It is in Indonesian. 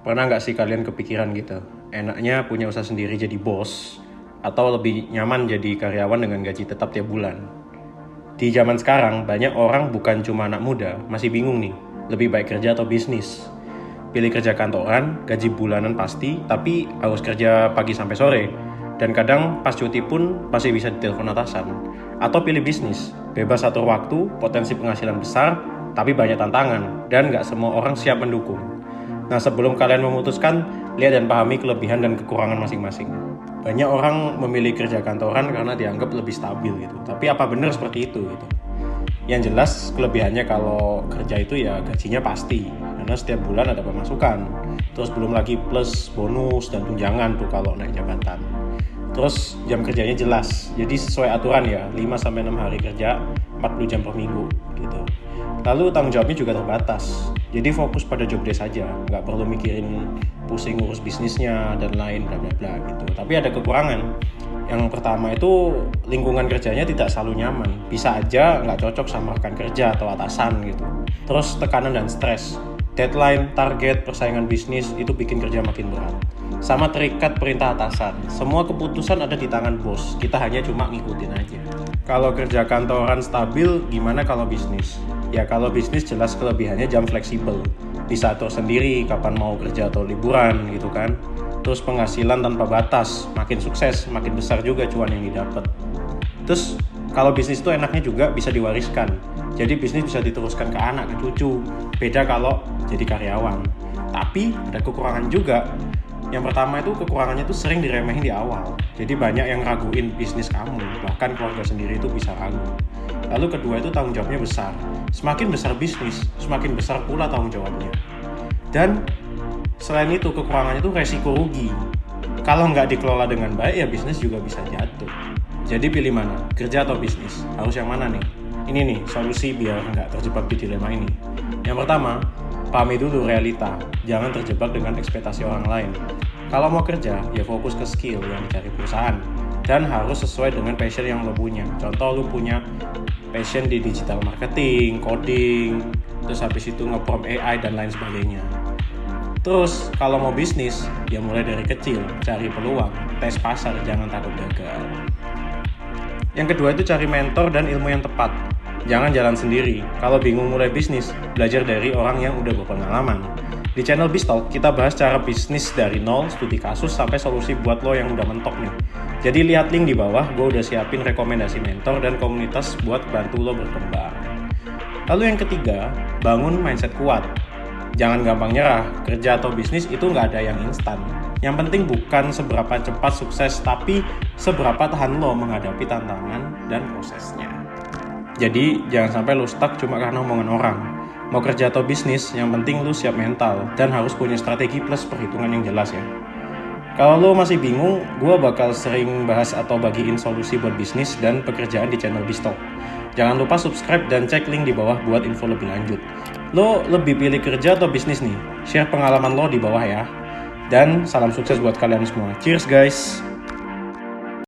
Pernah nggak sih kalian kepikiran gitu? Enaknya punya usaha sendiri jadi bos, atau lebih nyaman jadi karyawan dengan gaji tetap tiap bulan? Di zaman sekarang, banyak orang bukan cuma anak muda, masih bingung nih, lebih baik kerja atau bisnis. Pilih kerja kantoran, gaji bulanan pasti, tapi harus kerja pagi sampai sore. Dan kadang pas cuti pun masih bisa ditelepon atasan. Atau pilih bisnis, bebas atur waktu, potensi penghasilan besar, tapi banyak tantangan, dan nggak semua orang siap mendukung. Nah, sebelum kalian memutuskan, lihat dan pahami kelebihan dan kekurangan masing-masing. Banyak orang memilih kerja kantoran karena dianggap lebih stabil gitu. Tapi apa benar seperti itu gitu? Yang jelas kelebihannya kalau kerja itu ya gajinya pasti, karena setiap bulan ada pemasukan. Terus belum lagi plus bonus dan tunjangan tuh kalau naik jabatan. Terus jam kerjanya jelas, jadi sesuai aturan ya, 5-6 hari kerja, 40 jam per minggu gitu. Lalu tanggung jawabnya juga terbatas, jadi fokus pada job desk saja, nggak perlu mikirin pusing ngurus bisnisnya dan lain bla bla bla gitu. Tapi ada kekurangan. Yang pertama itu lingkungan kerjanya tidak selalu nyaman, bisa aja nggak cocok sama rekan kerja atau atasan gitu. Terus tekanan dan stres, deadline, target, persaingan bisnis itu bikin kerja makin berat. Sama terikat perintah atasan, semua keputusan ada di tangan bos, kita hanya cuma ngikutin aja. Kalau kerja kantoran stabil, gimana kalau bisnis? Ya kalau bisnis jelas kelebihannya jam fleksibel, bisa atur sendiri kapan mau kerja atau liburan gitu kan. Terus penghasilan tanpa batas, makin sukses, makin besar juga cuan yang didapat. Terus kalau bisnis itu enaknya juga bisa diwariskan, jadi bisnis bisa diteruskan ke anak, ke cucu. Beda kalau jadi karyawan. Tapi ada kekurangan juga. Yang pertama itu kekurangannya itu sering diremehin di awal. Jadi banyak yang raguin bisnis kamu, bahkan keluarga sendiri itu bisa ragu. Lalu kedua itu tanggung jawabnya besar. Semakin besar bisnis, semakin besar pula tanggung jawabnya. Dan selain itu kekurangannya itu resiko rugi. Kalau nggak dikelola dengan baik ya bisnis juga bisa jatuh. Jadi pilih mana? Kerja atau bisnis? Harus yang mana nih? Ini nih solusi biar nggak terjebak di dilema ini. Yang pertama, pahami dulu realita. Jangan terjebak dengan ekspektasi orang lain. Kalau mau kerja, ya fokus ke skill yang dicari perusahaan. Dan harus sesuai dengan passion yang lo punya. Contoh lo punya passion di digital marketing, coding, terus habis itu nge-prompt AI dan lain sebagainya. Terus kalau mau bisnis, ya mulai dari kecil, cari peluang, tes pasar, jangan takut gagal. Yang kedua itu cari mentor dan ilmu yang tepat. Jangan jalan sendiri. Kalau bingung mulai bisnis, belajar dari orang yang udah berpengalaman. Di channel Biztalk, kita bahas cara bisnis dari nol, studi kasus, sampai solusi buat lo yang udah mentok nih. Jadi lihat link di bawah, gue udah siapin rekomendasi mentor dan komunitas buat bantu lo berkembang. Lalu yang ketiga, bangun mindset kuat. Jangan gampang nyerah, kerja atau bisnis itu nggak ada yang instan. Yang penting bukan seberapa cepat sukses, tapi seberapa tahan lo menghadapi tantangan dan prosesnya. Jadi jangan sampai lo stuck cuma karena omongan orang. Mau kerja atau bisnis, yang penting lo siap mental dan harus punya strategi plus perhitungan yang jelas ya. Kalau lo masih bingung, gue bakal sering bahas atau bagiin solusi buat bisnis dan pekerjaan di channel Biztalk. Jangan lupa subscribe dan cek link di bawah buat info lebih lanjut. Lo lebih pilih kerja atau bisnis nih? Share pengalaman lo di bawah ya. Dan salam sukses buat kalian semua. Cheers guys!